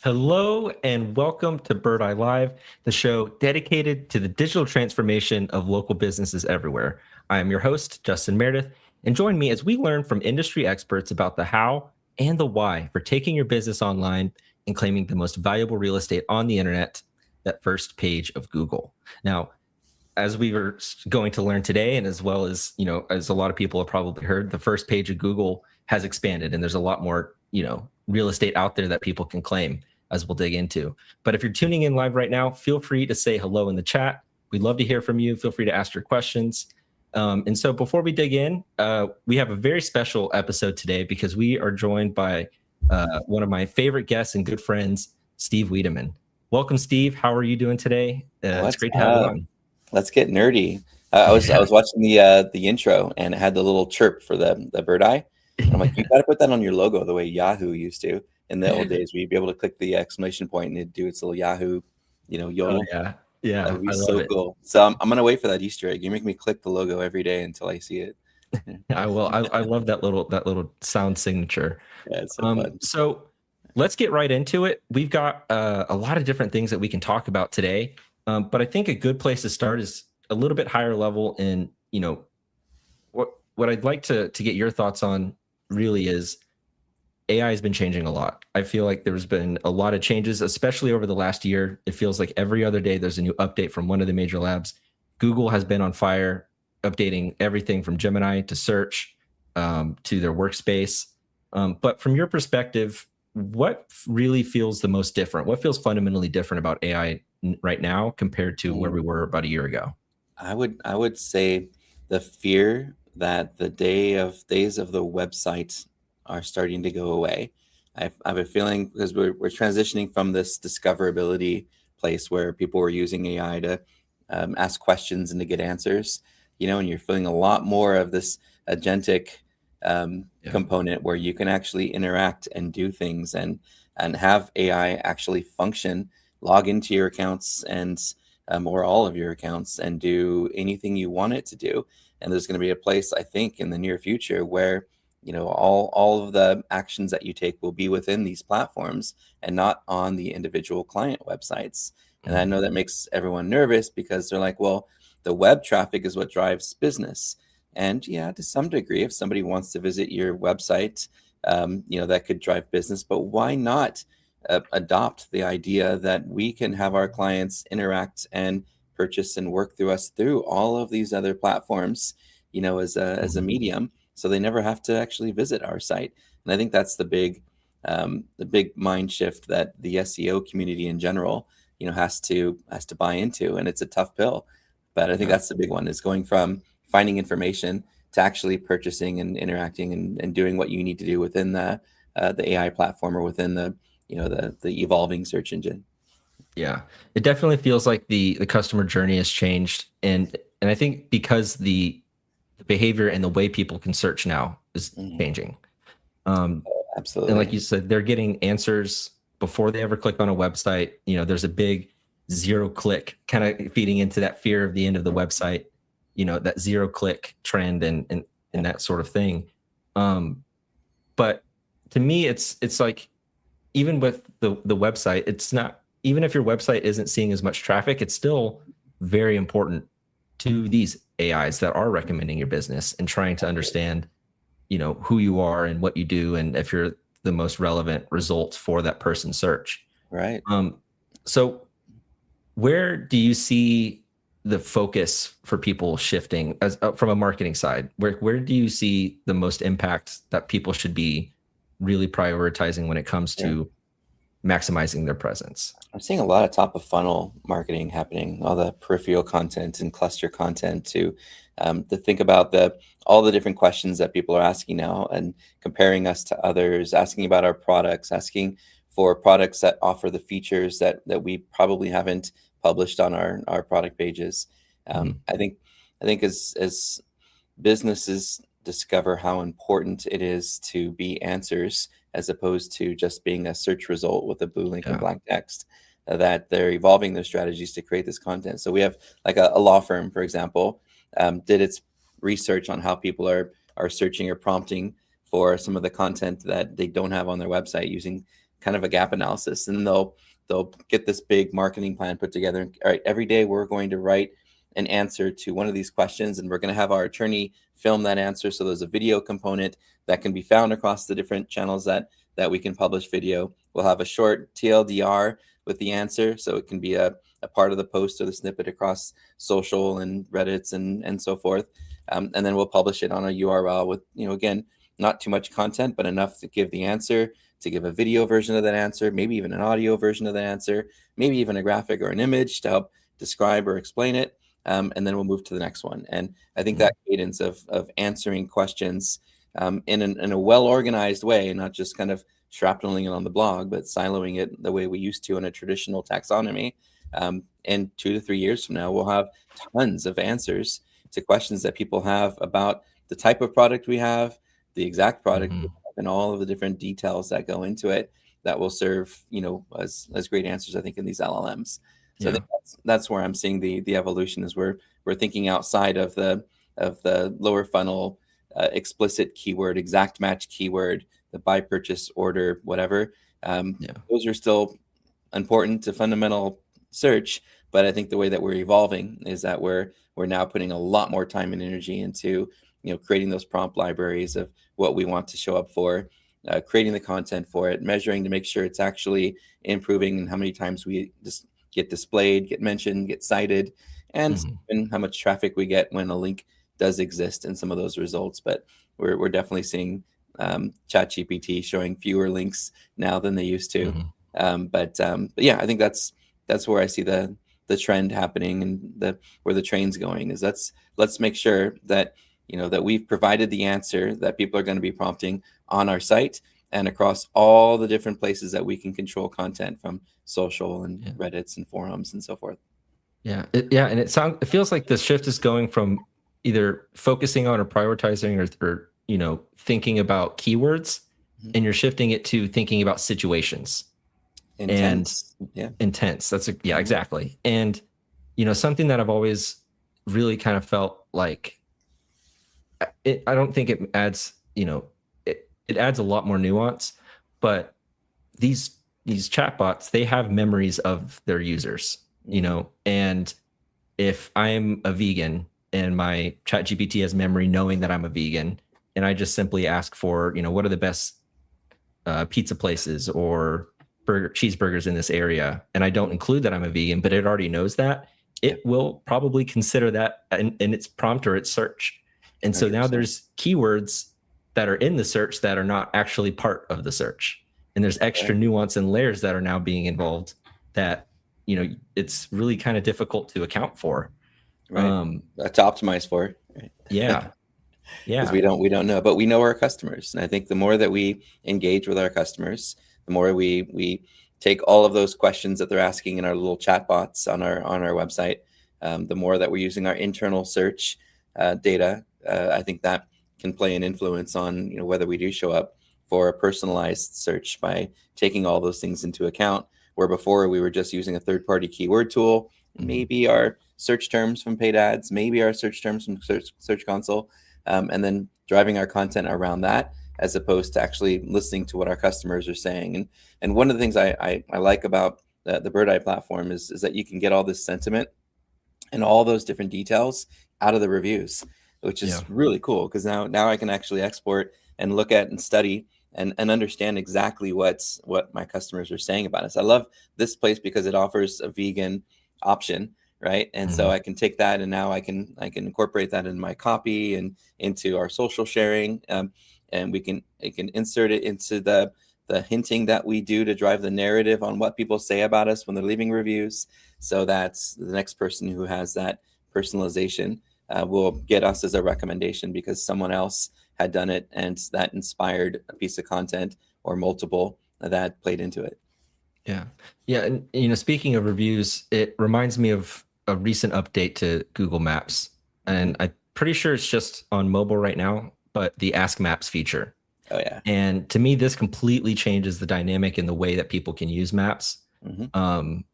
Hello and welcome to Birdeye Live, the show dedicated to the digital transformation of local businesses everywhere. I am your host, Justin Meredith, and join me as we learn from industry experts about the how and the why for taking your business online and claiming the most valuable real estate on the internet, that first page of Google. Now, as we were going to learn today, and as well as, as a lot of people have probably heard, the first page of Google has expanded and there's a lot more, real estate out there that people can claim, as we'll dig into. But if you're tuning in live right now, feel free to say hello in the chat. We'd love to hear from you. Feel free to ask your questions. And so before we dig in, we have a very special episode today because we are joined by one of my favorite guests and good friends, Steve Wiideman. Welcome, Steve. How are you doing today? It's great to have you on. Let's get nerdy. I was watching the intro and it had the little chirp for the Birdeye. I'm like, you got to put that on your logo the way Yahoo used to in the old days, where you'd be able to click the exclamation point and it'd do its little Yahoo, yodel. Oh, yeah, That would be I love so it. cool. So I'm gonna wait for that Easter egg. You make me click the logo every day until I see it. I will. I love that little sound signature. Yeah, it's so fun. So let's get right into it. We've got a lot of different things that we can talk about today, but I think a good place to start is a little bit higher level. And what I'd like to get your thoughts on really is AI has been changing a lot. I feel like there's been a lot of changes, especially over the last year. It feels like every other day there's a new update from one of the major labs. Google has been on fire, updating everything from Gemini to search to their workspace. But from your perspective, what really feels the most different? What feels fundamentally different about AI right now compared to where we were about a year ago? I would say the fear that the days of the website are starting to go away. I have a feeling because we're transitioning from this discoverability place where people were using AI to ask questions and to get answers, and you're feeling a lot more of this agentic component where you can actually interact and do things and have AI actually function, log into your accounts and or all of your accounts and do anything you want it to do. And there's going to be a place, I think, in the near future where all of the actions that you take will be within these platforms and not on the individual client websites. And I know that makes everyone nervous because they're like, well, the web traffic is what drives business. And yeah, to some degree, if somebody wants to visit your website, that could drive business. But why not adopt the idea that we can have our clients interact and purchase and work through us through all of these other platforms, as a medium, so they never have to actually visit our site. And I think that's the big mind shift that the SEO community in general, has to buy into. And it's a tough pill, but I think that's the big one, is going from finding information to actually purchasing and interacting and doing what you need to do within the AI platform or within the evolving search engine. Yeah, it definitely feels like the customer journey has changed, and I think because the behavior and the way people can search now is changing. Absolutely. And like you said, they're getting answers before they ever click on a website. There's a big zero click kind of feeding into that fear of the end of the website. That zero click trend and that sort of thing. But to me, it's like, even with the website, it's not, even if your website isn't seeing as much traffic, it's still very important to these AIs that are recommending your business and trying to understand, who you are and what you do, and if you're the most relevant result for that person's search. Right. So where do you see the focus for people shifting as from a marketing side? Where do you see the most impact that people should be really prioritizing when it comes to maximizing their presence? I'm seeing a lot of top of funnel marketing happening, all the peripheral content and cluster content to think about all the different questions that people are asking now and comparing us to others, asking about our products, asking for products that offer the features that we probably haven't published on our product pages. I think as businesses discover how important it is to be answers as opposed to just being a search result with a blue link and blank text, that they're evolving their strategies to create this content. So we have like a law firm, for example, did its research on how people are searching or prompting for some of the content that they don't have on their website using kind of a gap analysis, and they'll get this big marketing plan put together. All right, every day we're going to write an answer to one of these questions, and we're going to have our attorney film that answer. So there's a video component that can be found across the different channels that we can publish video. We'll have a short TLDR with the answer, so it can be a part of the post or the snippet across social and Reddits and so forth. And then we'll publish it on a URL with, again, not too much content, but enough to give the answer, to give a video version of that answer, maybe even an audio version of that answer, maybe even a graphic or an image to help describe or explain it. And then we'll move to the next one. And I think that cadence of answering questions in a well-organized way, not just kind of shrapneling it on the blog, but siloing it the way we used to in a traditional taxonomy. And 2 to 3 years from now, we'll have tons of answers to questions that people have about the type of product we have, the exact product, and all of the different details that go into it that will serve, as great answers, I think, in these LLMs. So I think that's where I'm seeing the evolution, is we're thinking outside of the lower funnel explicit keyword, exact match keyword, the buy, purchase, order, whatever. Those are still important to fundamental search, but I think the way that we're evolving is that we're now putting a lot more time and energy into creating those prompt libraries of what we want to show up for, creating the content for it, measuring to make sure it's actually improving, and how many times we just get displayed, get mentioned, get cited, and how much traffic we get when a link does exist in some of those results. But we're definitely seeing ChatGPT showing fewer links now than they used to. But yeah, I think that's where I see the trend happening, and where the train's going is let's make sure that that we've provided the answer that people are going to be prompting on our site and across all the different places that we can control content, from social and Reddits and forums and so forth. And it feels like the shift is going from either focusing on or prioritizing or thinking about keywords, and you're shifting it to thinking about situations. Intense. Intense. Exactly. And something that I've always really kind of felt like, I don't think it adds, it adds a lot more nuance, but these chatbots, they have memories of their users, and if I'm a vegan and my ChatGPT has memory knowing that I'm a vegan, and I just simply ask for, what are the best pizza places or cheeseburgers in this area, and I don't include that I'm a vegan, but it already knows that, it will probably consider that in its prompt or its search. And so 100%. Now there's keywords that are in the search that are not actually part of the search. And there's extra nuance and layers that are now being involved that, it's really kind of difficult to account for. Right. To optimize for. Right? Yeah. Because we don't know, but we know our customers. And I think the more that we engage with our customers, the more we take all of those questions that they're asking in our little chatbots on our website, the more that we're using our internal search data, I think that can play an influence on whether we do show up for a personalized search by taking all those things into account. Where before we were just using a third-party keyword tool, maybe our search terms from paid ads, maybe our search terms from Search Console, and then driving our content around that, as opposed to actually listening to what our customers are saying. And one of the things I like about the Birdeye platform is that you can get all this sentiment and all those different details out of the reviews, which is really cool, because now I can actually export and look at and study and understand exactly what my customers are saying about us. I love this place because it offers a vegan option, right? And so I can take that, and now I can incorporate that in my copy and into our social sharing, and I can insert it into the hinting that we do to drive the narrative on what people say about us when they're leaving reviews, so that the next person who has that personalization will get us as a recommendation because someone else had done it, and that inspired a piece of content or multiple that played into it. Yeah. And speaking of reviews, it reminds me of a recent update to Google Maps, and I'm pretty sure it's just on mobile right now, but the Ask Maps feature. Oh yeah. And to me, this completely changes the dynamic in the way that people can use maps.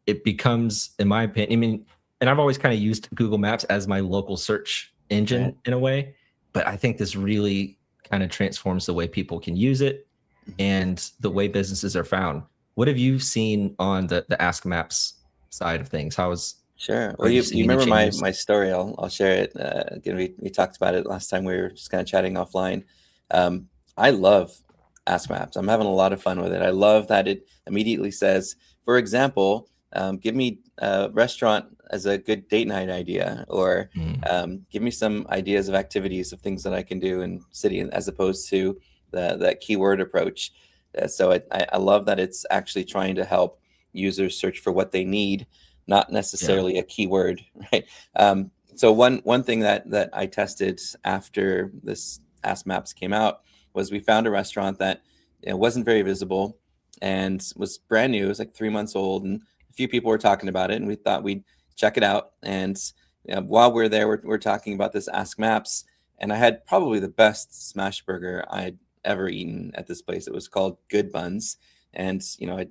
It becomes, in my opinion, and I've always kind of used Google Maps as my local search engine in a way, but I think this really kind of transforms the way people can use it and the way businesses are found. what have you seen on the Ask Maps side of things? Sure. Are Well, you you seeing any remember changes? my story? I'll share it. Again, we talked about it last time we were just kind of chatting offline. I love Ask Maps. I'm having a lot of fun with it. I love that it immediately says, for example, give me a restaurant as a good date night idea, or Mm, give me some ideas of activities of things that I can do in city, as opposed to that keyword approach. So I love that it's actually trying to help users search for what they need, not yeah, necessarily a keyword, right? So one thing that I tested after this Ask Maps came out was we found a restaurant that wasn't very visible and was brand new. It was like 3 months old, and a few people were talking about it, and we thought we'd check it out. And while we're there, we're talking about this Ask Maps, and I had probably the best smash burger I'd ever eaten at this place. It was called Good Buns. And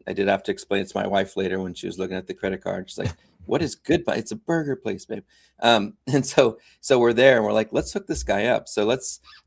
I did have to explain it to my wife later when she was looking at the credit card. She's like, "What is Good Buns? It's a burger place, babe." And so we're there, and we're like, "Let's hook this guy up." So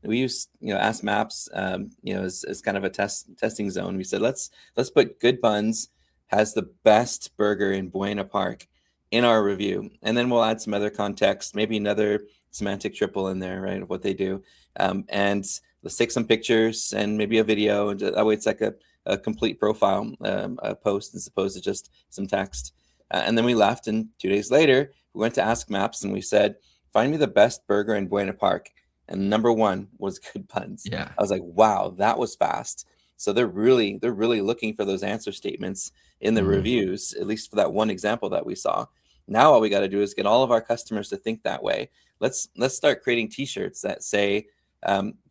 we use Ask Maps, as kind of a testing zone. We said let's put Good Buns has the best burger in Buena Park in our review, and then we'll add some other context, maybe another semantic triple in there, right, of what they do, and let's take some pictures and maybe a video, and that way it's like a complete profile, a post, as opposed to just some text. And then we left, and 2 days later, we went to Ask Maps and we said, "Find me the best burger in Buena Park." And number one was Good Buns. yeah, I was like, "Wow, that was fast." So they're really looking for those answer statements in the mm, reviews, at least for that one example that we saw. Now all we got to do is get all of our customers to think that way. Let's start creating T-shirts that say,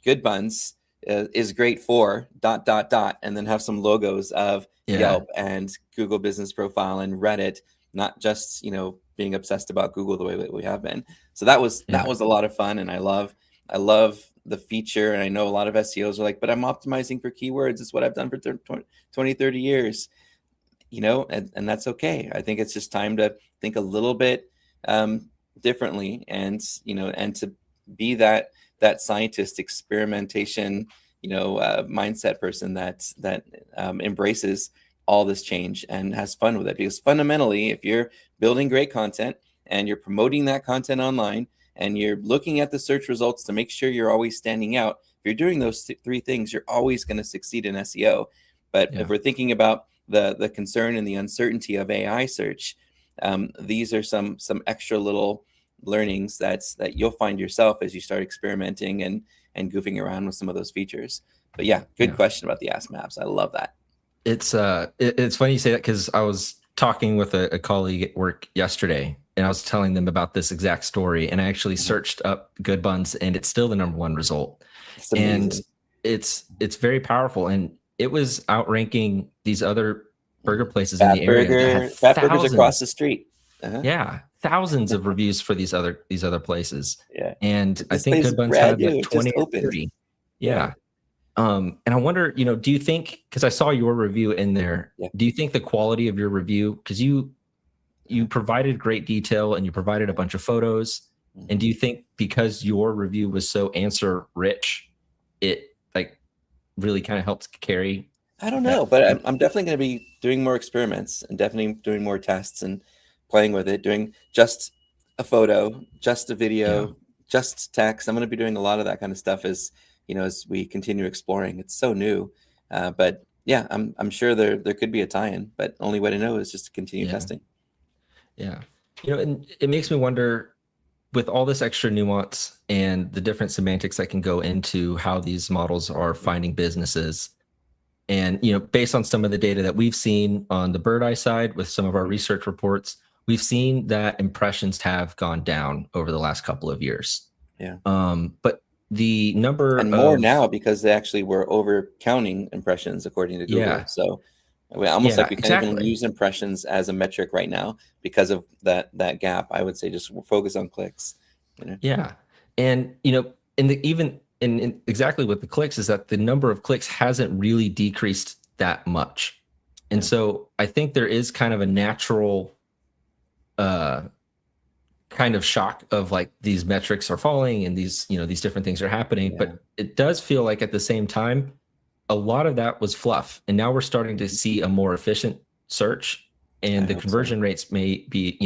"Good Buns is great for dot dot dot," and then have some logos of yeah, Yelp and Google Business Profile and Reddit, not just being obsessed about Google the way that we have been. So that yeah, was a lot of fun, and I love the feature. And I know a lot of SEOs are like, "But I'm optimizing for keywords. It's what I've done for 20, 30 years." And that's okay. I think it's just time to think a little bit differently, and to be that scientist experimentation mindset person that embraces all this change and has fun with it. Because fundamentally, if you're building great content and you're promoting that content online and you're looking at the search results to make sure you're always standing out, if you're doing those three things, you're always going to succeed in SEO. But if yeah, we're thinking about the concern and the uncertainty of AI search, these are some extra little learnings that you'll find yourself as you start experimenting and goofing around with some of those features. But yeah, good yeah. question about the Ask Maps. I love that. It's funny you say that, because I was talking with a colleague at work yesterday, and I was telling them about this exact story, and I actually Mhm. searched up Good Buns, and it's still the number one result. It's And amazing. it's very powerful, and it was outranking these other burger Mhm. places in the area that had Fat Burger's across the thousands, street. Uh-huh. yeah, thousands of reviews for these other places. Yeah. And I This think place is Good Buns brand had new. like It just 20 or opened. 30. Yeah. Yeah. And I wonder, do you think, because I saw your review in there, Yeah. do you think the quality of your review, because you Uh-huh. provided great detail and you provided a Yeah. bunch of photos, and Mhm. do you think because your review was so answer rich, it like really kind of helped carry I don't that? know, but I'm definitely going to be doing more experiments and definitely doing more tests and playing with it, doing just a photo, just a Yeah, video, just text. I'm going to be doing a lot of that kind of stuff as we continue exploring. It's so new, but yeah, I'm sure there could be a tie-in, but only way to know is just to continue yeah, testing. yeah. And it makes me wonder, with all this extra nuance and the different semantics that can go into how these models are finding businesses. And based on some of the data that we've seen on the Birdeye side with some of our Mhm. research reports, we've seen that impressions have gone down over the last couple of years. Yeah. But the number And more of now because they actually were over counting impressions according to Google. yeah, So almost like yeah, we can't even exactly. use impressions as a metric right now because of that gap. I would say just focus on clicks. You know. Yeah. And even in exactly with the clicks is that the number of clicks hasn't really decreased that much. And Yeah. so I think there is kind of a natural uh kind of shock of like these metrics are falling and these different things are happening, Yeah. but it does feel like at the same time a lot of that was fluff, and now we're starting to see a more efficient search, I and the hope so. conversion rates may be,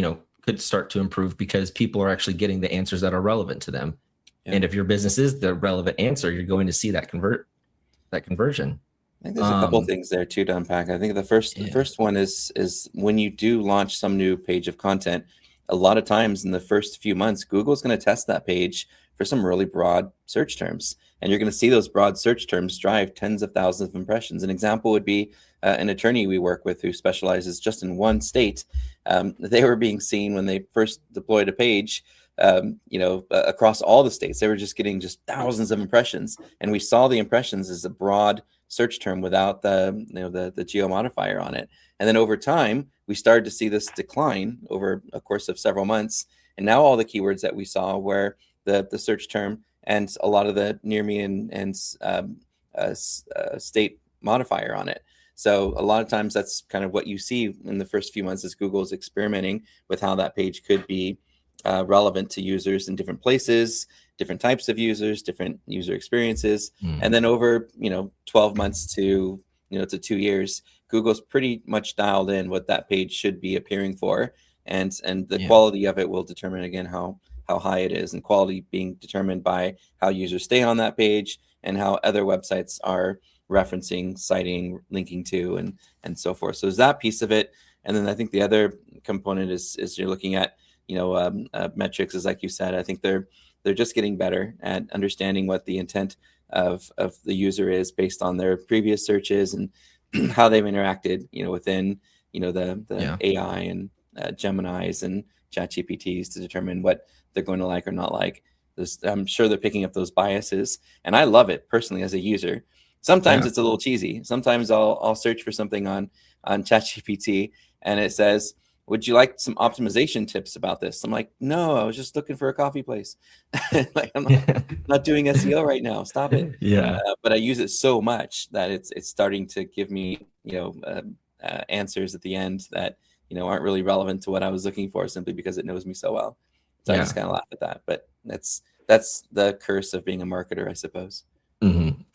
could start to improve because people are actually getting the answers that are relevant to them. Yeah. And if your business is the relevant answer, you're going to see that conversion. I think there's a couple of things there too to unpack. I think the first one is when you do launch some new page of content, a lot of times in the first few months, Google's going to test that page for some really broad search terms, and you're going to see those broad search terms drive tens of thousands of impressions. An example would be an attorney we work with who specializes just in one state. They were being seen when they first deployed a page. Across all the states, they were just getting just thousands of impressions, and we saw the impressions as a broad search term without the geo modifier on it. And then over time, we started to see this decline over a course of several months. And now all the keywords that we saw were the search term and a lot of the near me and state modifier on it. So a lot of times that's kind of what you see in the first few months as Google's experimenting with how that page could be relevant to users in different places, different types of users, different user experiences. And then over 12 months to 2 years, Google's pretty much dialed in what that page should be appearing for, and the quality of it will determine again how high it is, and quality being determined by how users stay on that page and how other websites are referencing, citing, linking to, and so forth. So there's that piece of it. And then I think the other component is you're looking at metrics, is like you said. I think they're just getting better at understanding what the intent of the user is based on their previous searches and how they've interacted, within, the AI and Geminis and ChatGPTs to determine what they're going to like or not like. I'm sure they're picking up those biases, and I love it personally as a user. Sometimes it's a little cheesy. Sometimes I'll search for something on ChatGPT and it says, would you like some optimization tips about this? I'm like, no, I was just looking for a coffee place. Like I'm not doing SEO right now. Stop it. But I use it so much that it's starting to give me, answers at the end that, aren't really relevant to what I was looking for, simply because it knows me so well. So I just kind of laugh at that. But that's the curse of being a marketer, I suppose.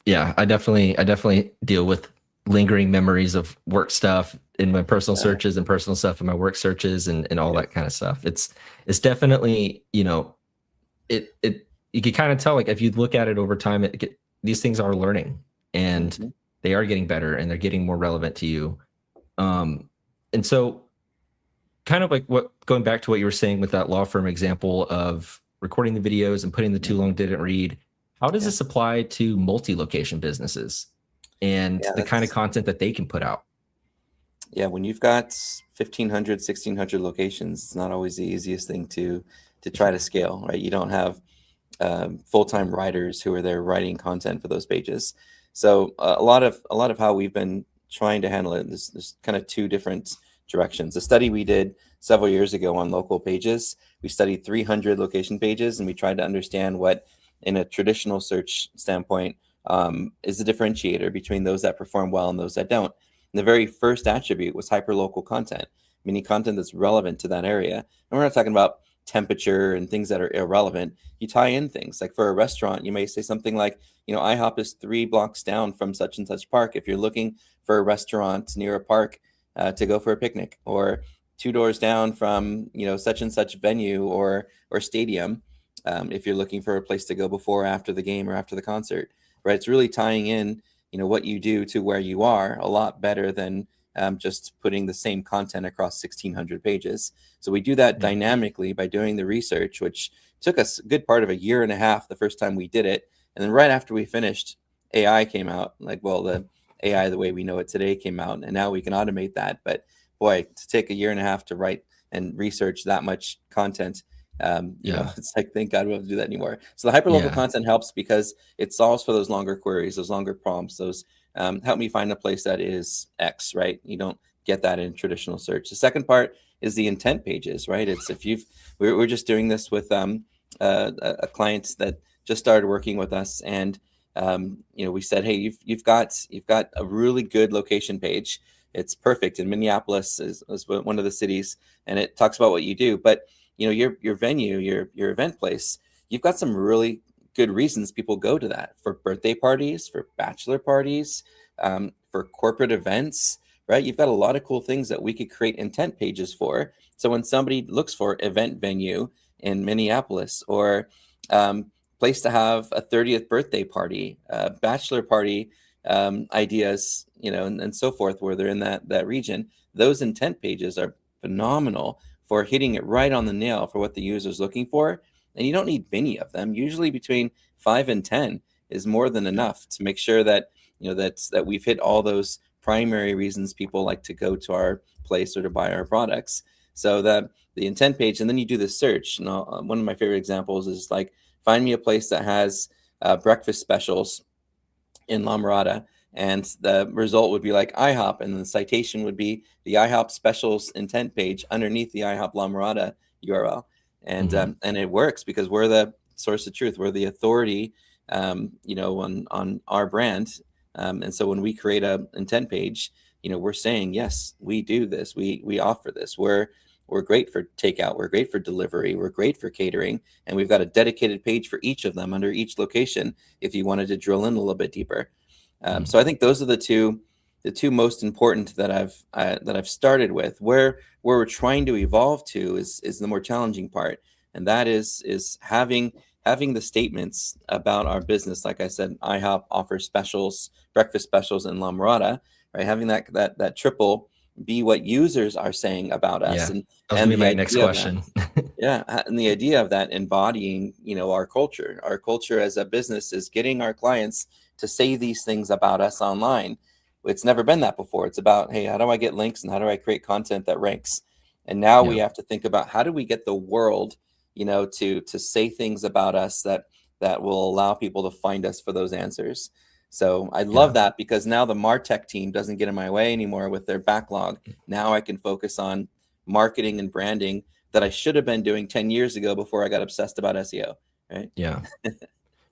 Yeah, I definitely deal with lingering memories of work stuff in my personal searches and personal stuff in my work searches and all that kind of stuff. It's definitely, you can kind of tell, like, if you look at it over time, these things are learning, and they are getting better, and they're getting more relevant to you. And so kind of like going back to what you were saying with that law firm example of recording the videos and putting the too long didn't read, how does this apply to multi-location businesses and the kind of content that they can put out? Yeah, when you've got 1,500, 1,600 locations, it's not always the easiest thing to try to scale, right? You don't have full-time writers who are there writing content for those pages. So a lot of how we've been trying to handle it, there's kind of two different directions. A study we did several years ago on local pages, we studied 300 location pages, and we tried to understand what, in a traditional search standpoint, is the differentiator between those that perform well and those that don't. And the very first attribute was hyperlocal content, meaning content that's relevant to that area. And we're not talking about temperature and things that are irrelevant. You tie in things like, for a restaurant, you may say something like, IHOP is 3 blocks down from such and such park. If you're looking for a restaurant near a park to go for a picnic, or 2 doors down from, such and such venue or stadium, if you're looking for a place to go before or after the game or after the concert, right? It's really tying in, what you do to where you are a lot better than just putting the same content across 1,600 pages. So we do that dynamically by doing the research, which took us a good part of a year and a half the first time we did it. And then right after we finished, AI came out. The AI, the way we know it today, came out, and now we can automate that. But boy, to take a year and a half to write and research that much content, it's like, thank God we don't have to do that anymore. So the hyperlocal content helps because it solves for those longer queries, those longer prompts, those help me find a place that is X, right? You don't get that in traditional search. The second part is the intent pages, right? It's we're just doing this with a client that just started working with us, and we said, hey, you've got a really good location page. It's perfect. And Minneapolis is one of the cities, and it talks about what you do. But your venue, your event place, you've got some really good reasons people go to that for birthday parties, for bachelor parties, for corporate events, right? You've got a lot of cool things that we could create intent pages for. So when somebody looks for event venue in Minneapolis, or place to have a 30th birthday party, bachelor party ideas, and so forth, where they're in that region, those intent pages are phenomenal for hitting it right on the nail for what the user's looking for. And you don't need many of them. Usually between 5 and 10 is more than enough to make sure that that we've hit all those primary reasons people like to go to our place or to buy our products. So that the intent page, and then you do the search. One of my favorite examples is like, find me a place that has breakfast specials in La Mirada, and the result would be like IHOP, and the citation would be the IHOP specials intent page underneath the IHOP La Mirada URL. And and it works because we're the source of truth. We're the authority, on our brand. And so when we create a intent page, we're saying, yes, we do this. We offer this. We're great for takeout. We're great for delivery. We're great for catering. And we've got a dedicated page for each of them under each location if you wanted to drill in a little bit deeper. So I think those are the two most important that I've started with. Where we're trying to evolve to is the more challenging part, and that is having the statements about our business. Like I said, IHOP offers specials, breakfast specials in La Mirada, right? Having that triple be what users are saying about us. Yeah, that was gonna be my next question. Yeah, and the idea of that embodying, our culture. Our culture as a business is getting our clients to say these things about us online. It's never been that before. It's about, hey, how do I get links and how do I create content that ranks? And now we have to think about, how do we get the world, to say things about us that will allow people to find us for those answers. So I love that, because now the MarTech team doesn't get in my way anymore with their backlog. Now I can focus on marketing and branding that I should have been doing 10 years ago before I got obsessed about SEO. Right. Yeah.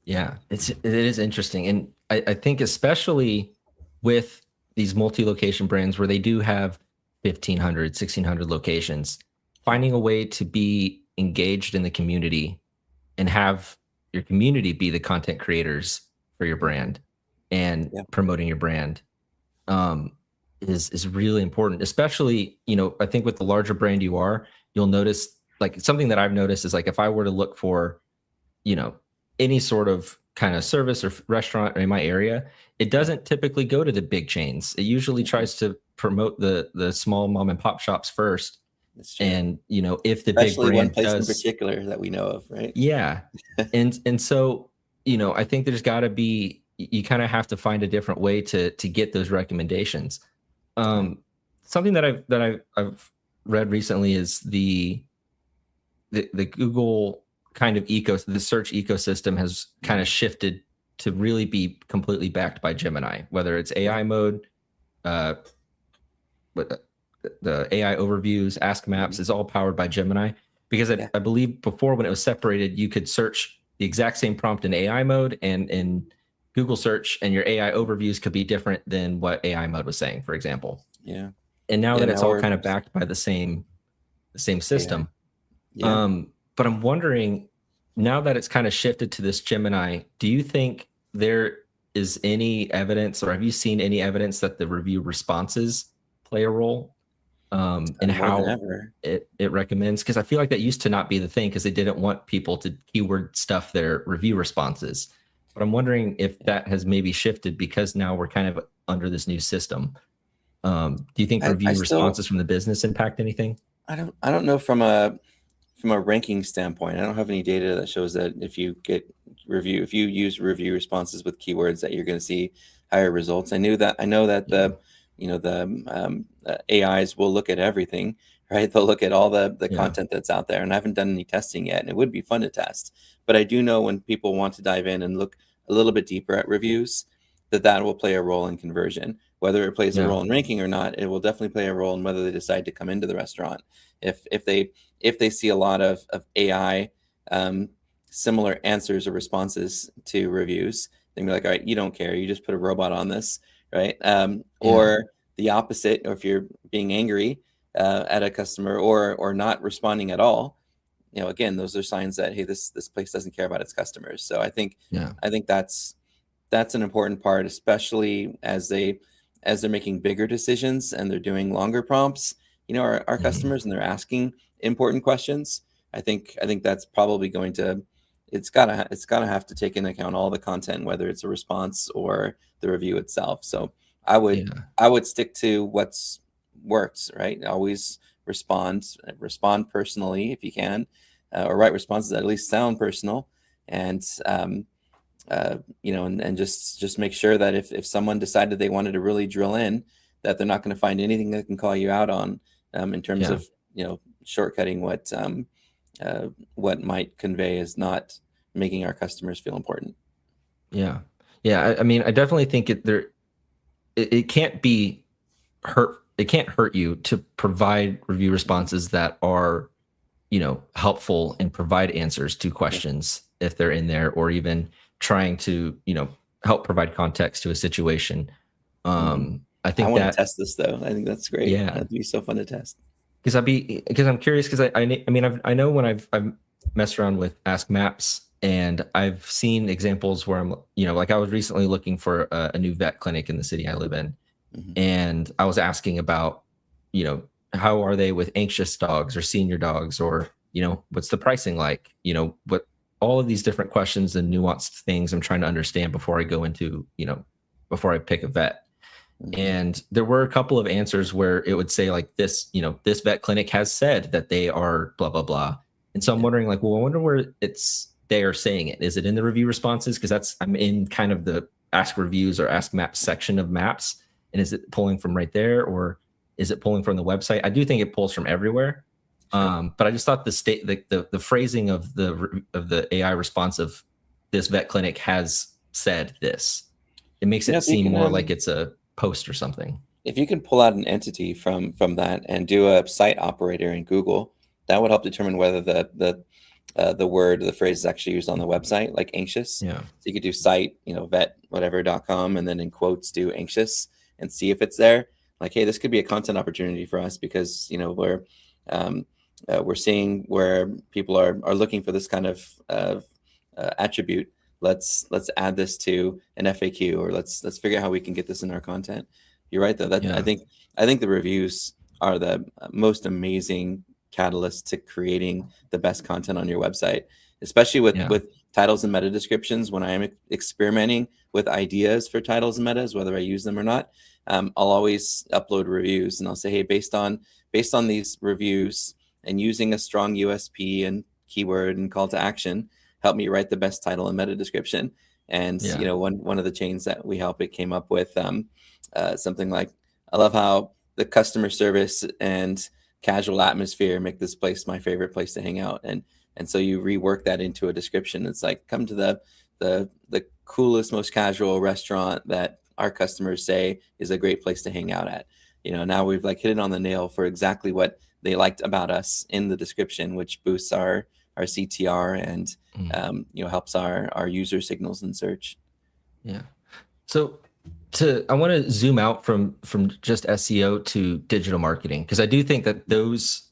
Yeah. It is interesting. And I think especially with these multi-location brands where they do have 1,500, 1,600 locations, finding a way to be engaged in the community and have your community be the content creators for your brand and promoting your brand is really important. Especially, I think with the larger brand you'll notice, like, something that I've noticed is, like, if I were to look for, any sort of kind of service or restaurant in my area, it doesn't typically go to the big chains. It usually tries to promote the small mom and pop shops first. And if the especially big brand one place does, in particular that we know of, right? Yeah. and so I think there's got to be, you kind of have to find a different way to get those recommendations. Something that I've read recently is the Google kind of the search ecosystem has kind of shifted to really be completely backed by Gemini, whether it's AI mode, the AI overviews, Ask Maps is all powered by Gemini, because I believe before, when it was separated, you could search the exact same prompt in AI mode and in Google search, and your AI overviews could be different than what AI mode was saying, for example. Yeah. And now that it's all kind of backed by the same system. But I'm wondering, now that it's kind of shifted to this Gemini, do you think there is any evidence, or have you seen any evidence that the review responses play a role in how it recommends? Because I feel like that used to not be the thing, because they didn't want people to keyword stuff their review responses. But I'm wondering if that has maybe shifted, because now we're kind of under this new system. Do you think review responses from the business impact anything? I don't know from a ranking standpoint. I don't have any data that shows that if you use review responses with keywords, that you're going to see higher results. I know that the AIs will look at everything, right? They'll look at all the content that's out there, and I haven't done any testing yet, and it would be fun to test. But I do know when people want to dive in and look a little bit deeper at reviews, that will play a role in conversion. Whether it plays a role in ranking or not, it will definitely play a role in whether they decide to come into the restaurant. If they see a lot of AI similar answers or responses to reviews, they'll be like, all right, you don't care, you just put a robot on this, right? Or the opposite, or if you're being angry at a customer or not responding at all, again, those are signs that, hey, this place doesn't care about its customers. So Yeah. I think that's an important part, especially as they're making bigger decisions and they're doing longer prompts. Our Mhm. customers, and they're asking important questions. I think that's probably going to, it's gotta have to take into account all the content, whether it's a response or the review itself. So I would Yeah. I would stick to what's works, right? Always respond personally if you can, or write responses that at least sound personal, and and just make sure that if someone decided they wanted to really drill in, that they're not going to find anything that can call you out on, in terms Yeah. of shortcutting what might convey as not making our customers feel important. Yeah. Yeah. I mean, I definitely think it can't be it can't hurt you to provide review Mhm. responses that are, helpful and provide answers to Yeah. questions if they're in there, or even trying to, help provide context to a situation. Mhm. I I think want to that, test this though. I think that's great. yeah, That'd be so fun to test. because I'm curious, because I mean, I know when I've messed around with Ask Maps, and I've seen examples where I'm, like I was recently looking for a new vet clinic in the city I live in, Mhm. and I was asking about, how are they with anxious dogs or senior dogs, or, what's the pricing like? What all of these different questions and nuanced things I'm trying to understand before I go into, before I pick a vet. Mhm. And there were a couple of answers where it would say like this, this vet clinic has said that they are blah blah blah. And so I'm Yeah. wondering, like, well, I wonder where they are saying it. Is it in the review responses? Because I'm in kind of the ask reviews or ask maps section of maps. And is it pulling from right there, or is it pulling from the website? I do think it pulls from everywhere. Sure. But I just thought the phrasing of the AI response of this vet clinic has said this. It makes it If you seem can more like it's a post or something. if you can pull out an entity from that and do a site operator in Google, that would help determine whether the phrase is actually used on the website, like anxious. Yeah. So you could do site, vet whatever.com, and then in quotes do anxious and see if it's there. Like, hey, this could be a content opportunity for us because um, we're seeing where people are looking for this kind of attribute. Let's add this to an FAQ, or let's figure out how we can get this in our content. You're right though. That Yeah. I think the reviews are the most amazing catalyst to creating the best content on your website, especially Yeah. with titles and meta descriptions. When I am experimenting with ideas for titles and metas, whether I use them or not, I'll always upload reviews, and I'll say, hey, based on these reviews and using a strong USP and keyword and call to action, help me write the best title and meta description. And Yeah. one of the chains that we help, it came up with something like, I love how the customer service and casual atmosphere make this place my favorite place to hang out. And so you rework that into a description. It's like, come to the coolest, most casual restaurant that our customers say is a great place to hang out at. Now we've like hit it on the nail for exactly what they liked about us in the description, which boosts our CTR and Mm. helps our user signals in search. Yeah. So I want to zoom out from just SEO to digital marketing, because I do think that those,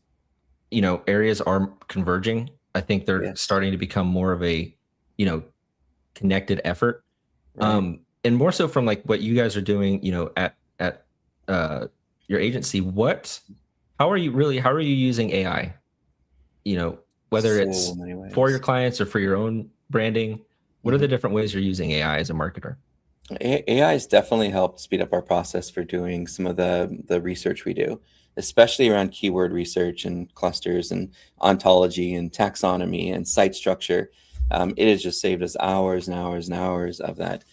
areas are converging. I think they're Yes. starting to become more of a, you know, connected effort. Right. And more so from like what you guys are doing, at uh your agency. How are you using AI? Whether So it's many for your ways. clients or for your own branding. What are the Mhm. different ways you're using AI as a marketer? AI has definitely helped speed up our process for doing some of the research we do, especially around keyword research and clusters and ontology and taxonomy and site structure. It has just saved us hours and hours and hours of that.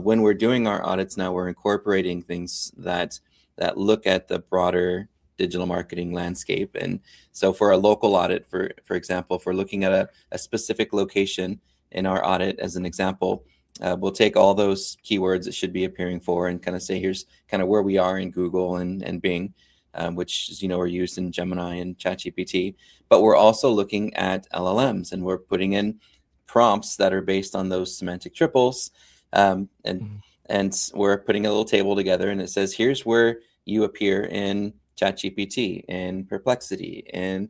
When we're doing our audits now, we're incorporating things that look at the broader digital marketing landscape. And so for a local audit, for example, if we're looking at a specific location in our audit as an example, we'll take all those keywords it should be appearing for and kind of say, here's kind of where we are in Google and Bing, which is, are used in Gemini and ChatGPT. But we're also looking at LLMs, and we're putting in prompts that are based on those semantic triples. Um, and Mhm. and we're putting a little table together, and it says, here's where you appear in ChatGPT, in Perplexity, in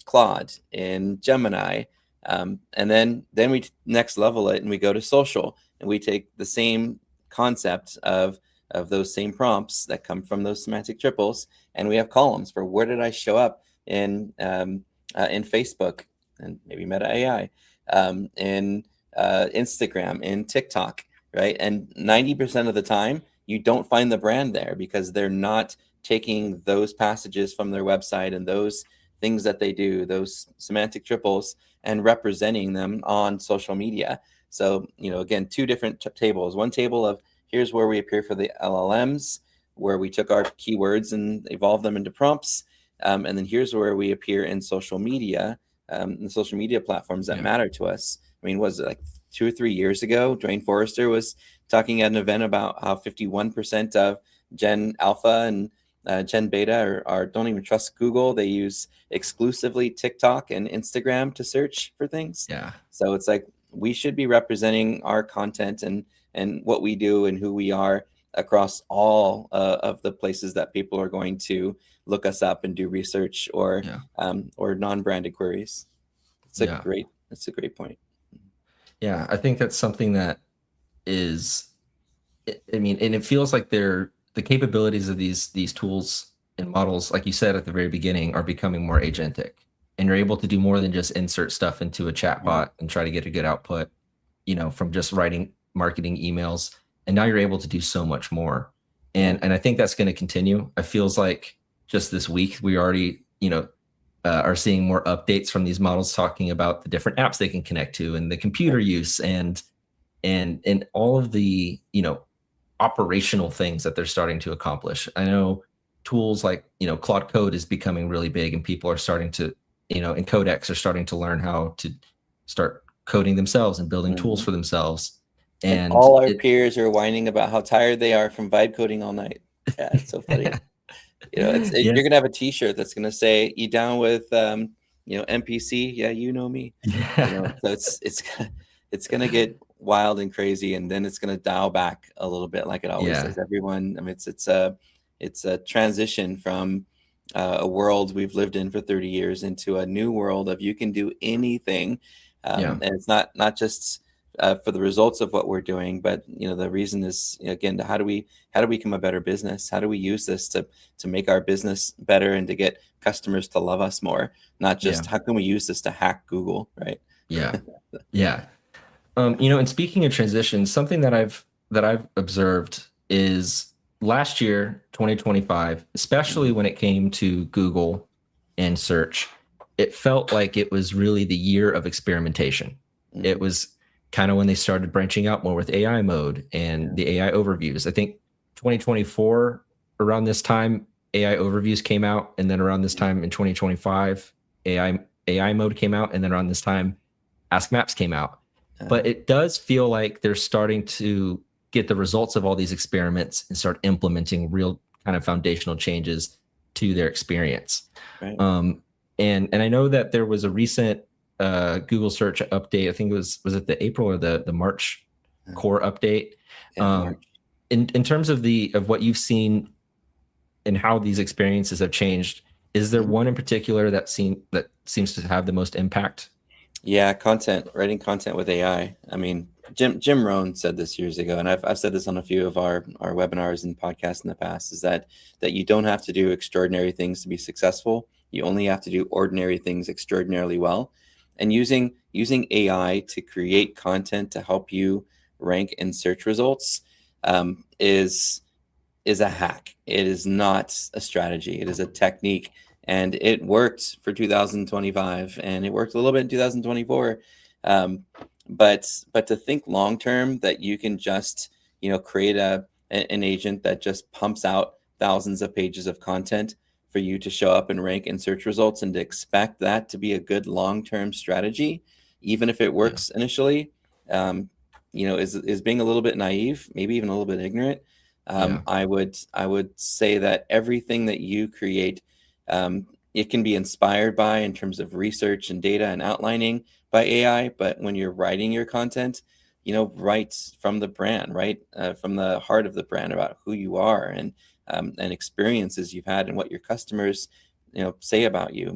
Claude, in Gemini, and then we next level it and we go to social, and we take the same concept of those same prompts that come from those semantic triples, and we have columns for where did I show up in Facebook and maybe Meta AI, in Instagram, in TikTok, right? And 90% of the time, you don't find the brand there because they're not taking those passages from their website and those things that they do, those semantic triples, and representing them on social media. So, again, two different tables. One table of here's where we appear for the LLMs, where we took our keywords and evolved them into prompts. And then here's where we appear in social media, the social media platforms that matter to us. I mean, was it like 2 or 3 years ago, Dwayne Forrester was talking at an event about how 51% of Gen Alpha and Gen Beta don't even trust Google. They use exclusively TikTok and Instagram to search for things. Yeah. So it's like we should be representing our content and what we do and who we are across all of the places that people are going to look us up and do research or non-branded queries. It's a great point. Yeah, I think that's something that is, I mean, and it feels like the capabilities of these tools and models, like you said at the very beginning, are becoming more agentic, and you're able to do more than just insert stuff into a chat bot and try to get a good output, from just writing marketing emails. And now you're able to do so much more. And I think that's going to continue. It feels like just this week, we already, are seeing more updates from these models talking about the different apps they can connect to and the computer use and all of the, operational things that they're starting to accomplish. I know tools like, Claude Code is becoming really big, and people are starting to, and Codex are starting to learn how to start coding themselves and building tools for themselves. And all our peers are whining about how tired they are from vibe coding all night. Yeah, it's so funny. You're going to have a t-shirt that's going to say, you down with, NPC? Yeah, you know me. Yeah. So it's going to get wild and crazy, and then it's going to dial back a little bit like it always does. Everyone, I mean, it's a transition from a world we've lived in for 30 years into a new world of you can do anything. And it's not just for the results of what we're doing, but the reason is, again, how do we become a better business? How do we use this to make our business better and to get customers to love us more? Not just how can we use this to hack Google, right? Yeah. And speaking of transitions, something that I've observed is last year, 2025, especially when it came to Google and search, it felt like it was really the year of experimentation. It was kind of when they started branching out more with AI mode and the AI overviews. I think 2024, around this time, AI overviews came out. And then around this time in 2025, AI mode came out. And then around this time, Ask Maps came out. But it does feel like they're starting to get the results of all these experiments and start implementing real kind of foundational changes to their experience. Right. And I know that there was a recent Google search update. I think it was it the April or the March core update? In terms of what you've seen and how these experiences have changed, is there one in particular that seems to have the most impact? Yeah, writing content with AI. I mean, Jim Rohn said this years ago, and I've said this on a few of our webinars and podcasts in the past, is that you don't have to do extraordinary things to be successful. You only have to do ordinary things extraordinarily well. And using AI to create content to help you rank in search results is a hack. It is not a strategy. It is a technique. And it worked for 2025, and it worked a little bit in 2024. But to think long term that you can just create an agent that just pumps out thousands of pages of content for you to show up and rank in search results, and to expect that to be a good long term strategy, even if it works initially, is being a little bit naive, maybe even a little bit ignorant. I would say that everything that you create, it can be inspired by in terms of research and data and outlining by AI. But when you're writing your content, write from the brand, from the heart of the brand, about who you are and experiences you've had and what your customers, say about you.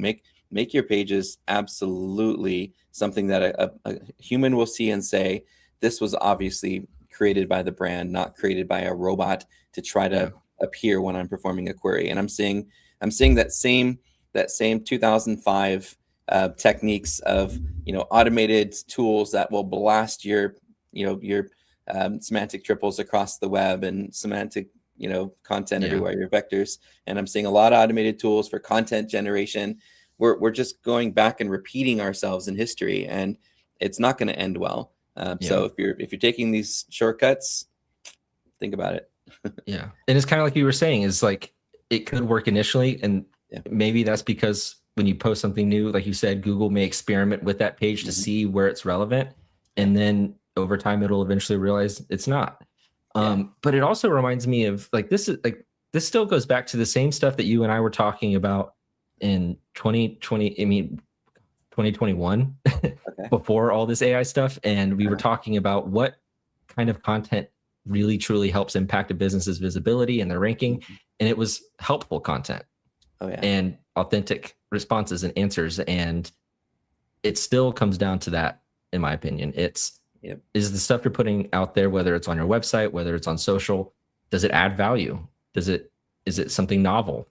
make your pages absolutely something that a human will see and say, this was obviously created by the brand, not created by a robot to try Yeah. to appear when I'm performing a query. And I'm seeing that same 2005 techniques of automated tools that will blast your semantic triples across the web and semantic content everywhere, your vectors. And I'm seeing a lot of automated tools for content generation. We're just going back and repeating ourselves in history, and it's not going to end well. So if you're taking these shortcuts, think about it. Yeah. And it's kind of like you were saying, is like it could work initially, and maybe that's because when you post something new, like you said, Google may experiment with that page to see where it's relevant, and then over time it'll eventually realize it's not. But it also reminds me of this still goes back to the same stuff that you and I were talking about in 2020, 2021, before all this AI stuff. And we were talking about what kind of content really truly helps impact a business's visibility and their ranking. And it was helpful content and authentic responses and answers. And it still comes down to that, in my opinion. It's is the stuff you're putting out there, whether it's on your website, whether it's on social, does it add value? Is it something novel?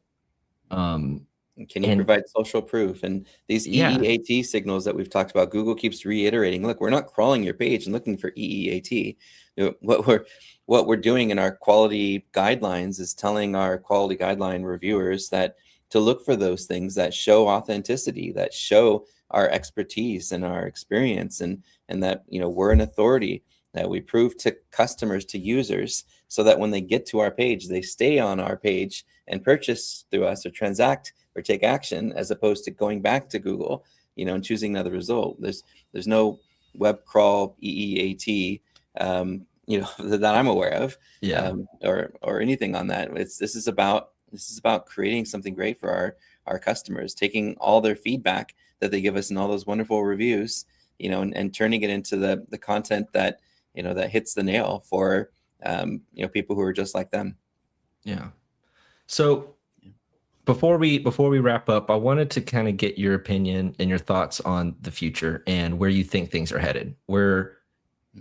Can you provide social proof? And these EEAT signals that we've talked about, Google keeps reiterating, look, we're not crawling your page and looking for EEAT. What we're doing in our quality guidelines is telling our quality guideline reviewers that to look for those things that show authenticity, that show our expertise and our experience, and that we're an authority, that we prove to customers, to users, so that when they get to our page, they stay on our page and purchase through us or transact or take action, as opposed to going back to Google, and choosing another result. There's no web crawl EEAT, that I'm aware of, or anything on that. This is about creating something great for our customers, taking all their feedback that they give us and all those wonderful reviews, and turning it into the content that that hits the nail for people who are just like them. Yeah. So before we wrap up, I wanted to kind of get your opinion and your thoughts on the future and where you think things are headed. We're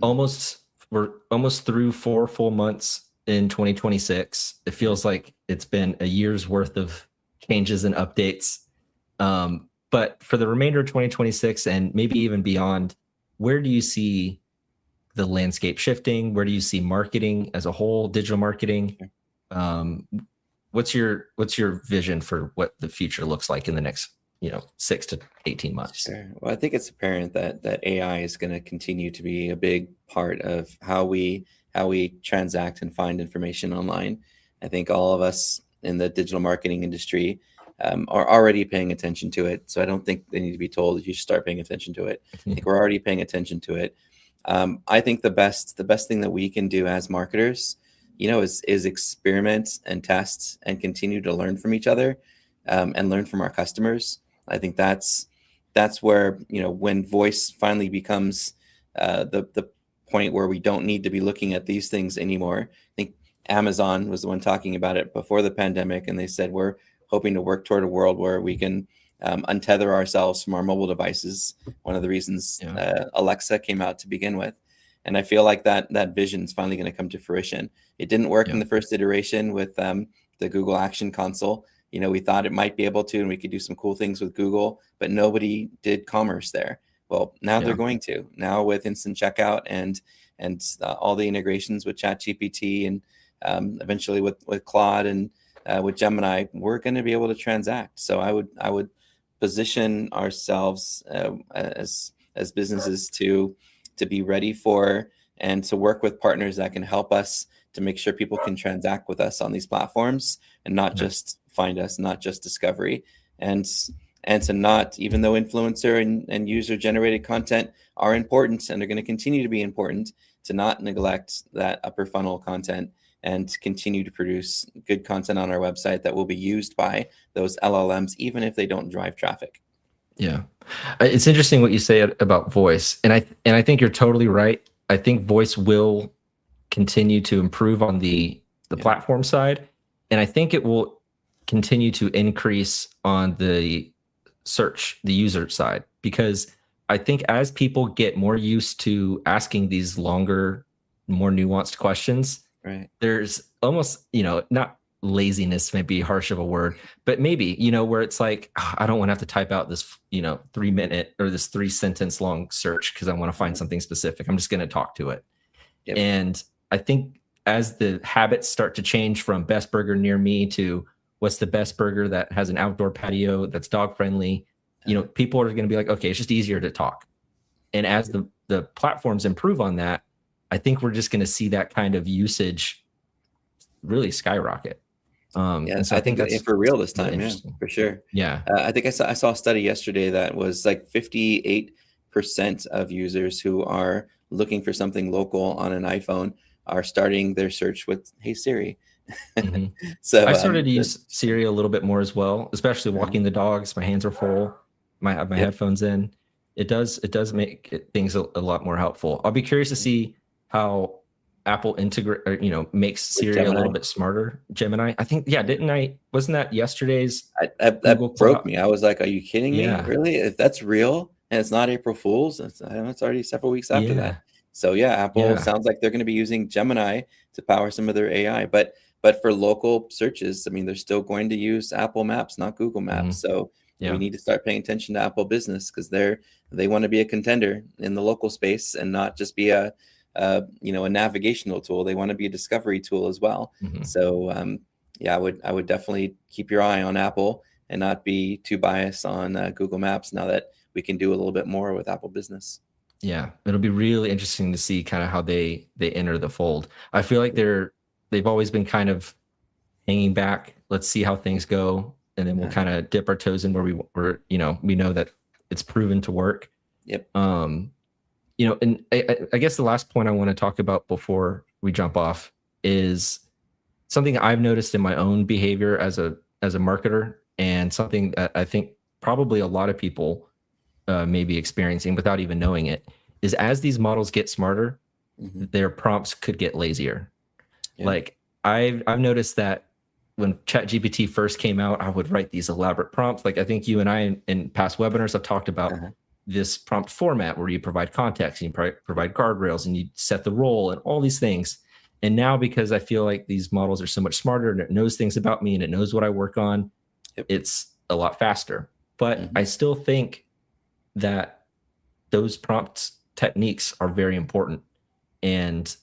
almost through 4 full months in 2026. It feels like it's been a year's worth of changes and updates. But for the remainder of 2026 and maybe even beyond, where do you see the landscape shifting? Where do you see marketing as a whole, digital marketing? What's your vision for what the future looks like in the next 6 to 18 months? Sure. Well, I think it's apparent that AI is going to continue to be a big part of how we transact and find information online. I think all of us in the digital marketing industry are already paying attention to it. So I don't think they need to be told that you should start paying attention to it. I think we're already paying attention to it. I think the best thing that we can do as marketers, is experiment and test and continue to learn from each other, and learn from our customers. I think that's where, when voice finally becomes the point where we don't need to be looking at these things anymore. I think Amazon was the one talking about it before the pandemic, and they said we're hoping to work toward a world where we can untether ourselves from our mobile devices. One of the reasons Alexa came out to begin with. And I feel like that vision is finally going to come to fruition. It didn't work in the first iteration with the Google Action Console. We thought it might be able to, and we could do some cool things with Google, but nobody did commerce there. Well, now they're going to. Now with instant checkout and all the integrations with ChatGPT and eventually with Claude and with Gemini, we're going to be able to transact. So I would position ourselves as businesses to be ready for and to work with partners that can help us to make sure people can transact with us on these platforms and not just find us, not just discovery, and to not, even though influencer and user generated content are important and are going to continue to be important, to not neglect that upper funnel content and continue to produce good content on our website that will be used by those LLMs, even if they don't drive traffic. Yeah. It's interesting what you say about voice. And I think you're totally right. I think voice will continue to improve on the platform side. And I think it will continue to increase on the search, the user side, because I think as people get more used to asking these longer, more nuanced questions, Right. there's almost, not laziness may be harsh of a word, but maybe, where it's like, I don't want to have to type out this, 3-minute or this 3-sentence long search because I want to find something specific. I'm just going to talk to it. Yep. And I think as the habits start to change from best burger near me to what's the best burger that has an outdoor patio that's dog friendly, people are going to be like, okay, it's just easier to talk. And as the platforms improve on that, I think we're just going to see that kind of usage really skyrocket. And so I think that's for real this really time. Yeah, for sure. Yeah. I think I saw a study yesterday that was like 58% of users who are looking for something local on an iPhone are starting their search with "Hey Siri." Mhm. So I started to use Siri a little bit more as well, especially walking the dogs. My hands are full. I have my headphones in. It does make things a lot more helpful. I'll be curious to see how Apple makes Siri a little bit smarter. Gemini, I think, wasn't that yesterday's Google that broke Cloud? me. I was like, "Are you kidding me? Yeah. Really? If that's real and it's not April Fool's, it's already several weeks after Yeah. that." So yeah, Apple sounds like they're going to be using Gemini to power some of their AI, but for local searches, I mean, they're still going to use Apple Maps, not Google Maps. So we need to start paying attention to Apple Business because they want to be a contender in the local space and not just be a navigational tool. They want to be a discovery tool as well. So I would definitely keep your eye on Apple and not be too biased on Google Maps now that we can do a little bit more with Apple Business. Yeah, it'll be really interesting to see kind of how they enter the fold. I feel like they've always been kind of hanging back. Let's see how things go, and then we'll kind of dip our toes in where we know that it's proven to work. Yep. And I guess the last point I want to talk about before we jump off is something I've noticed in my own behavior as a marketer, and something that I think probably a lot of people may be experiencing without even knowing it, is as these models get smarter, their prompts could get lazier. Yeah. Like I've noticed that when ChatGPT first came out, I would write these elaborate prompts. Like I think you and I in past webinars have talked about this prompt format where you provide context, and you provide guardrails, and you set the role and all these things. And now, because I feel like these models are so much smarter and it knows things about me and it knows what I work on, it's a lot faster. But I still think that those prompt techniques are very important. And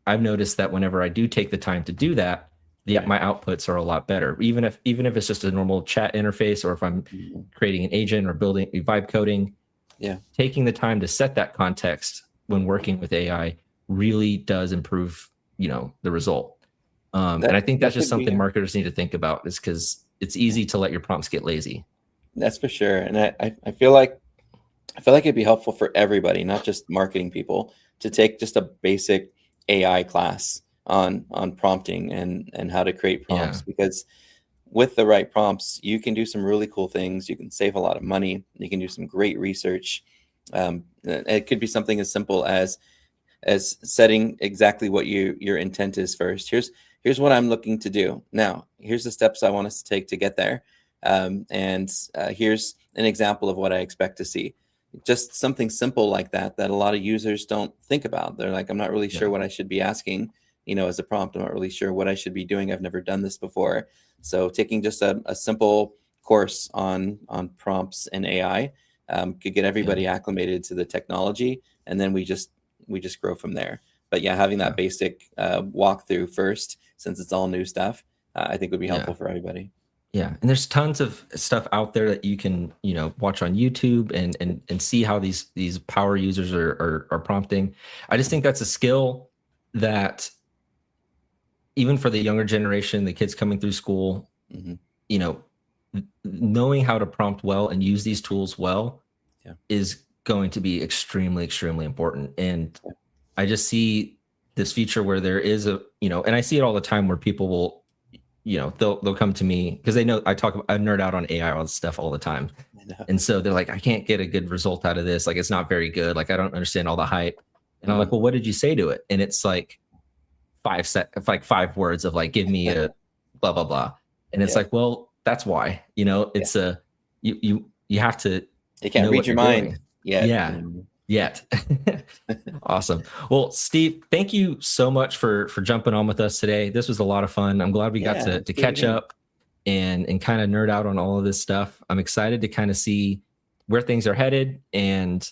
I've noticed that whenever I do take the time to do that, my outputs are a lot better. Even if it's just a normal chat interface, or if I'm creating an agent or building vibe coding, taking the time to set that context when working with AI really does improve, the result. And I think that's just something marketers need to think about, is because it's easy to let your prompts get lazy. That's for sure. And I feel like it'd be helpful for everybody, not just marketing people, to take just a basic AI class on prompting and how to create prompts, because with the right prompts, you can do some really cool things. You can save a lot of money. You can do some great research. It could be something as simple as setting exactly what your intent is first. Here's what I'm looking to do. Now, here's the steps I want us to take to get there. And here's an example of what I expect to see. Just something simple like that a lot of users don't think about. They're like, I'm not really sure what I should be asking, as a prompt. I'm not really sure what I should be doing. I've never done this before. So taking just a simple course on prompts and AI could get everybody acclimated to the technology, and then we just grow from there. But having that basic walkthrough first, since it's all new stuff, I think would be helpful for everybody. Yeah, and there's tons of stuff out there that you can, watch on YouTube and see how these power users are prompting. I just think that's a skill that even for the younger generation, the kids coming through school, knowing how to prompt well and use these tools well is going to be extremely, extremely important. And I just see this future where there is and I see it all the time where people will, they'll come to me because they know I nerd out on AI all this stuff all the time. And so they're like, I can't get a good result out of this. Like, it's not very good. Like, I don't understand all the hype. And I'm like, well, what did you say to it? And it's like 5 words of like, give me a blah, blah, blah. And it's like, well, that's why, it's you you have to It can't know read what your you're mind doing. yet. Yeah. Yet. Awesome. Well, Steve, thank you so much for jumping on with us today. This was a lot of fun. I'm glad we got to let's do it catch again. up and kind of nerd out on all of this stuff. I'm excited to kind of see where things are headed. And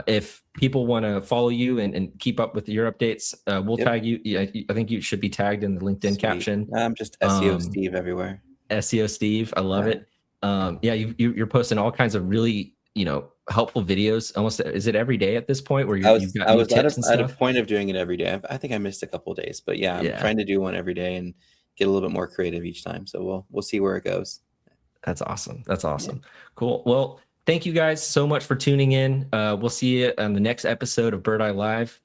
if people want to follow you and keep up with your updates, we'll tag you. I think you should be tagged in the LinkedIn caption. I'm just SEO Steve everywhere. SEO Steve. I love it. You're posting all kinds of really, helpful videos. Almost, is it every day at this point where you've got new tips and stuff? At a point of doing it every day. I think I missed a couple of days, but I'm trying to do one every day and get a little bit more creative each time. So we'll see where it goes. That's awesome. That's awesome. Yeah. Cool. Well, thank you guys so much for tuning in. We'll see you on the next episode of Birdeye Live.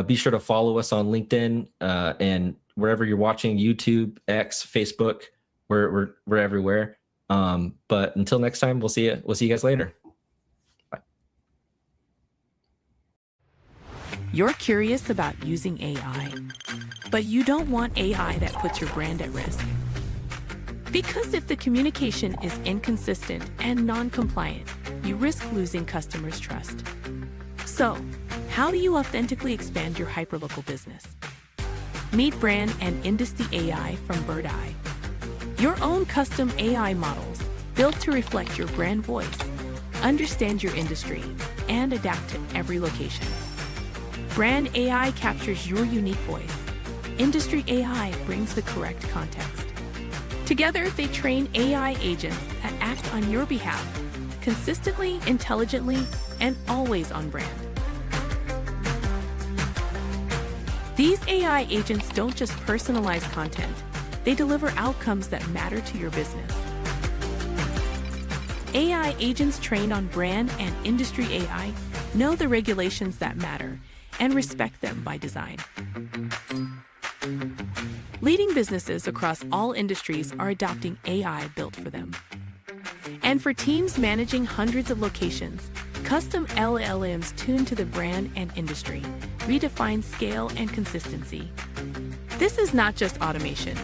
Be sure to follow us on LinkedIn and wherever you're watching, YouTube, X, Facebook. We're everywhere. But until next time, we'll see you guys later. Bye. You're curious about using AI, but you don't want AI that puts your brand at risk. Because if the communication is inconsistent and non-compliant, you risk losing customers' trust. So, how do you authentically expand your hyperlocal business? Meet brand and industry AI from Birdeye. Your own custom AI models built to reflect your brand voice, understand your industry, and adapt to every location. Brand AI captures your unique voice. Industry AI brings the correct context. Together, they train AI agents that act on your behalf, consistently, intelligently, and always on brand. These AI agents don't just personalize content, they deliver outcomes that matter to your business. AI agents trained on brand and industry AI know the regulations that matter and respect them by design. Leading businesses across all industries are adopting AI built for them. And for teams managing hundreds of locations, custom LLMs tuned to the brand and industry redefine scale and consistency. This is not just automation.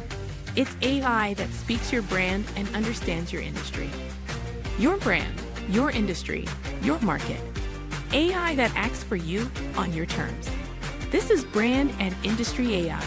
It's AI that speaks your brand and understands your industry. Your brand, your industry, your market. AI that acts for you on your terms. This is Brand and Industry AI.